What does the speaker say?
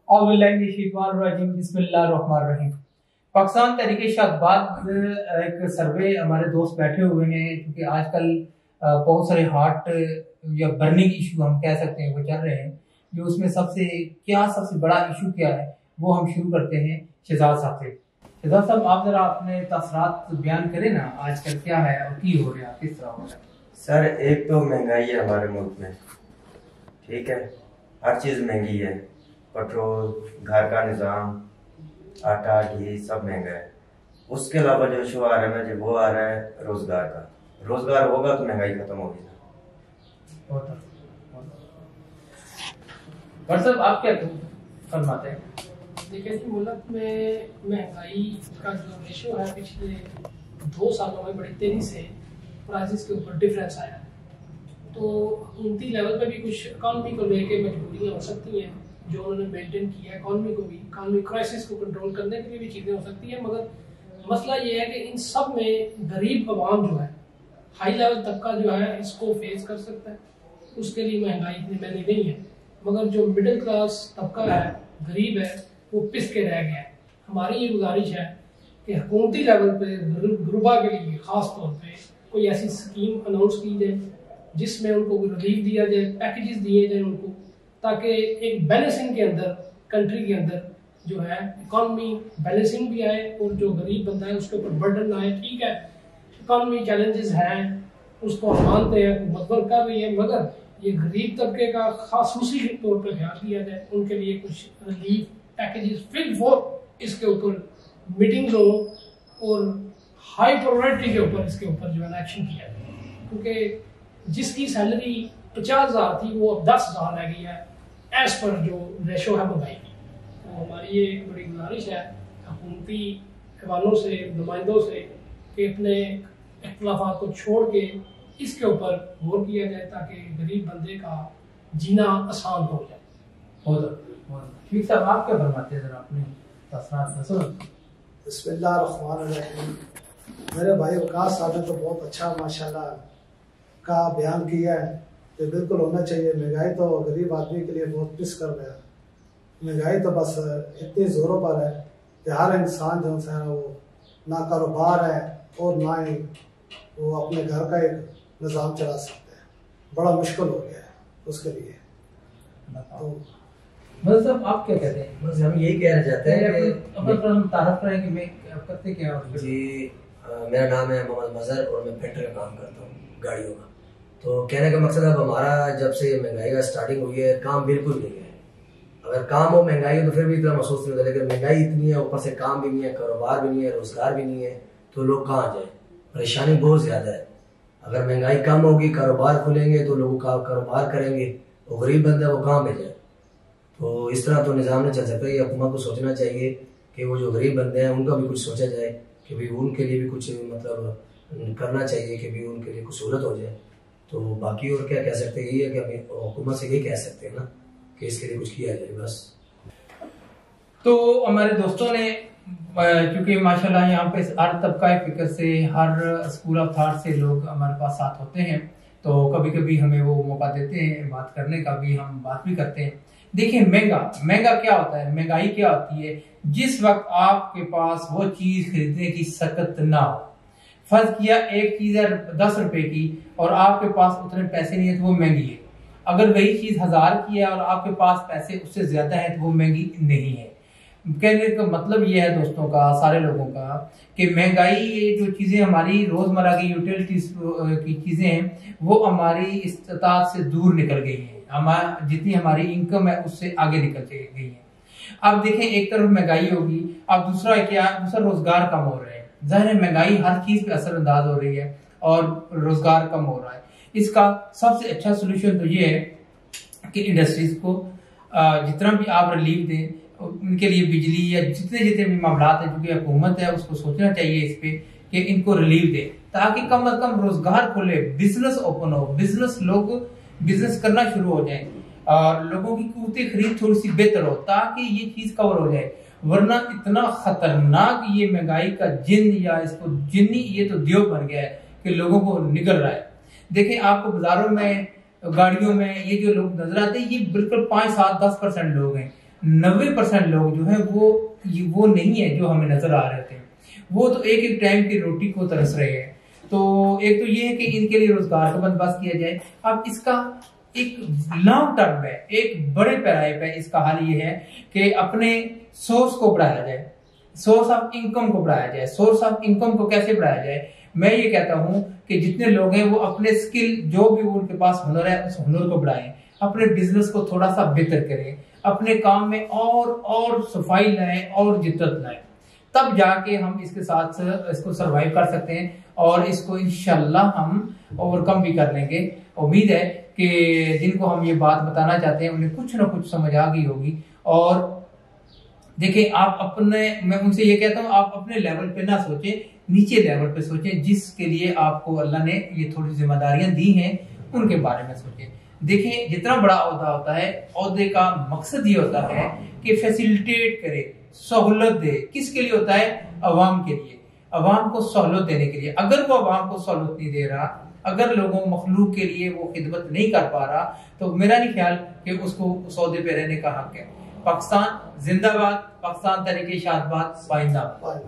बिस्मिल्लाहिर्रहमानिर्रहीम। पाकिस्तान तहरीक-ए-इंसाफ बाद एक सर्वे हमारे दोस्त बैठे हुए हैं क्योंकि आजकल बहुत सारे हार्ट या बर्निंग इशू हम कह सकते हैं वो चल रहे हैं। जो उसमें सबसे बड़ा इशू क्या है वो हम शुरू करते हैं शहजाद साहब से। शहजाद साहब, आप जरा अपने तसरात बयान करें ना, आजकल क्या है और की हो रहा है, किस तरह हो रहा है? सर, एक तो महंगाई है हमारे मुल्क में, ठीक है, हर चीज़ महंगी है, पेट्रोल, घर का निज़ाम, आटा, घी सब महंगा है। उसके अलावा जो इशू आ रहा है ना, वो आ रहा है रोजगार का। रोजगार होगा तो महंगाई खत्म होगी ना। साहब, आप क्या फरमाते हैं? देखिए जी, मुल्क में महंगाई का जो रेशो है पिछले 2 सालों में बड़ी तेजी से प्राइसेस के ऊपर डिफरेंस आया है। तो हुकूमती लेवल पे भी कुछ इकॉनमी को लेके मजबूरियाँ हो सकती हैं जो उन्होंने मेंटेन किया है। इकॉनमी क्राइसिस को कंट्रोल करने के लिए भी चीज़ें हो सकती हैं, मगर मसला ये है कि इन सब में गरीब आवाम जो है, हाई लेवल तबका जो है, इसको फेस कर सकता है। उसके लिए महंगाई इतनी महंगी नहीं है, मगर जो मिडिल क्लास तबका है, गरीब है, वो पिस के रह गया है। हमारी ये गुजारिश है कि हुकूमती लेवल पे गुरबा के लिए ख़ास तौर पे कोई ऐसी स्कीम अनाउंस की जाए जिसमें उनको रिलीफ दिया जाए, पैकेजेस दिए जाए उनको, ताकि एक बैलेंसिंग के अंदर, कंट्री के अंदर जो है इकॉनमी बैलेंसिंग भी आए और जो गरीब बंदा है उसके ऊपर बर्डन ना आए। ठीक है, इकॉनमी चैलेंजेस हैं, उसको हम मानते हैं, हुकूमत कर रही है, मगर ये गरीब तबके का खासूसी के तौर पर ख्याल किया जाए, उनके लिए कुछ रिलीफ पैकेजेस फिल फॉर इसके ऊपर मीटिंग्स हो और हाई प्रायोरिटी के ऊपर इसके ऊपर जो है एक्शन किया जाए। क्योंकि जिसकी सैलरी 50,000 थी वो अब 10,000 रह गई है एज पर जो रेशो है महंगाई की। तो हमारी ये एक बड़ी गुजारिश है हुकूमती हवालों से, नुमाइंदों से, कि अपने इख्तिलाफात को छोड़ के इसके ऊपर गौर किया जाए ताकि गरीब बंदे का जीना आसान हो जाए। ठीक साहब, आप क्या फरमाते हैं, जरा अपने तसरात सुनो। बिस्मिल्लाहिर्रहमानिर्रहीम। मेरे भाई वकास साहब ने तो बहुत अच्छा माशाल्लाह का बयान किया है कि बिल्कुल होना चाहिए। महंगाई तो गरीब आदमी के लिए बहुत पिस कर रहा है। महंगाई तो बस इतनी ज़ोरों पर है कि हर इंसान जो है वो ना कारोबार है और ना ही वो अपने घर का एक निज़ाम चला सकते हैं। बड़ा मुश्किल हो गया है उसके लिए। तो मतलब आप क्या कहते हैं? बस हम यही कहना चाहते हैं कि तारफ करें कि मैं करते क्या हूँ। जी, मेरा नाम है मोहम्मद मजहर और मैं फिटर का काम करता हूँ गाड़ियों का। तो कहने का मकसद अब हमारा जब से महंगाई का स्टार्टिंग हुई है, काम बिल्कुल नहीं है। अगर काम हो, महंगाई हो तो फिर भी इतना महसूस नहीं होता, लेकिन महंगाई इतनी है, ऊपर से काम भी नहीं है, कारोबार भी नहीं है, रोजगार भी नहीं है, तो लोग कहाँ जाए? परेशानी बहुत ज़्यादा है। अगर महंगाई कम होगी, कारोबार खुलेंगे तो लोग कारोबार करेंगे, वो गरीब बंदा वो कहाँ पे जाए? तो इस तरह तो निज़ाम नहीं चल सकता। ये हुकूमत को सोचना चाहिए कि वो जो गरीब बंदे हैं उनका भी कुछ सोचा जाए कि भाई उनके लिए भी कुछ मतलब करना चाहिए कि भाई उनके लिए कुछ सहूलत हो जाए। तो बाकी और क्या कह सकते हैं, यही है कि हमें हुकूमत से यही कह सकते हैं ना कि इसके लिए कुछ किया जाए बस। तो हमारे दोस्तों ने क्योंकि माशाल्लाह यहाँ पे हर तबका फिक्र से, हर स्कूल ऑफ थॉट से लोग हमारे पास साथ होते हैं, तो कभी कभी हमें वो मौका देते हैं बात करने का, भी हम बात भी करते हैं। देखिए, महंगा क्या होता है, महंगाई क्या होती है? जिस वक्त आपके पास वो चीज खरीदने की सकत ना हो, फर्ज किया एक चीज है 10 रुपए की और आपके पास उतने पैसे नहीं है तो वो महंगी है। अगर वही चीज 1000 की है और आपके पास पैसे उससे ज्यादा है तो वो महंगी नहीं है। कहने का मतलब ये है दोस्तों का, सारे लोगों का, कि महंगाई ये जो चीजें हमारी रोजमर्रा की यूटिलिटीज की चीजें हैं वो हमारी इस्तात से दूर निकल गई हैं। जितनी हमारी इनकम है उससे आगे निकल गई है। अब देखें, एक तरफ महंगाई होगी, अब दूसरा रोजगार कम हो रहे हैं। जाहिर है महंगाई हर चीज पे असरअंदाज हो रही है और रोजगार कम हो रहा है। इसका सबसे अच्छा सोल्यूशन तो ये है कि इंडस्ट्रीज को जितना भी आप रिलीफ दें, उनके लिए बिजली या जितने भी मामला है, जो कि हुकूमत है उसको सोचना चाहिए इस पे कि इनको रिलीफ दे ताकि कम से कम रोजगार खुले, बिजनेस ओपन हो, लोग बिजनेस करना शुरू हो जाए और लोगों की क़ुव्वत खरीद थोड़ी सी बेहतर हो ताकि ये चीज कवर हो जाए। वरना इतना खतरनाक ये महंगाई का जिन या इसको जिन्नी ये तो देव बन गया है कि लोगों को निगल रहा है। देखें, आपको बाजारों में, गाड़ियों में ये जो लोग नजर आते हैं ये बिल्कुल 5, 7, 10% लोग हैं। 90% लोग जो है वो नहीं है जो हमें नजर आ रहे थे। वो तो एक एक टाइम की रोटी को तरस रहे हैं। तो एक तो ये है कि इनके लिए रोजगार का बंदोबस्त किया जाए। अब इसका एक लॉन्ग टर्म है, एक बड़े पैमाने पे इसका हल ये है कि अपने सोर्स को बढ़ाया जाए, सोर्स ऑफ इनकम को बढ़ाया जाए। सोर्स ऑफ इनकम को कैसे बढ़ाया जाए? मैं ये कहता हूं कि जितने लोग हैं वो अपने स्किल, जो भी उनके पास हुनर है, उस हुनर को बढ़ाएं, अपने बिजनेस को थोड़ा सा बेहतर करें, अपने काम में और सफाई लाएं और जिद्दत लाएं, तब जाके हम इसके साथ इसको सरवाइव कर सकते हैं और इसको इंशाल्लाह हम ओवरकम भी कर लेंगे। उम्मीद है कि जिनको हम ये बात बताना चाहते हैं उन्हें कुछ ना कुछ समझ आ गई होगी। और देखिए, आप अपने, मैं उनसे ये कहता हूँ, आप अपने लेवल पे ना सोचें, नीचे लेवल पे सोचें, जिसके लिए आपको अल्लाह ने ये थोड़ी जिम्मेदारियां दी हैं उनके बारे में सोचें। देखिए, जितना बड़ा ओहदा होता है, ओहदे का मकसद ये होता है कि फैसिलिटेट करे, सहूलत दे। किसके लिए होता है? अवाम के लिए, अवाम को सहूलत देने के लिए। अगर वो अवाम को सहूलत नहीं दे रहा, अगर लोगों मखलूक के लिए वो खिदमत नहीं कर पा रहा, तो मेरा नहीं ख्याल कि उसको उस ओहदे पे रहने का हक है। पाकिस्तान जिंदाबाद, पाकिस्तान तहरीक-ए-शाहबाद पाइंदाबाद।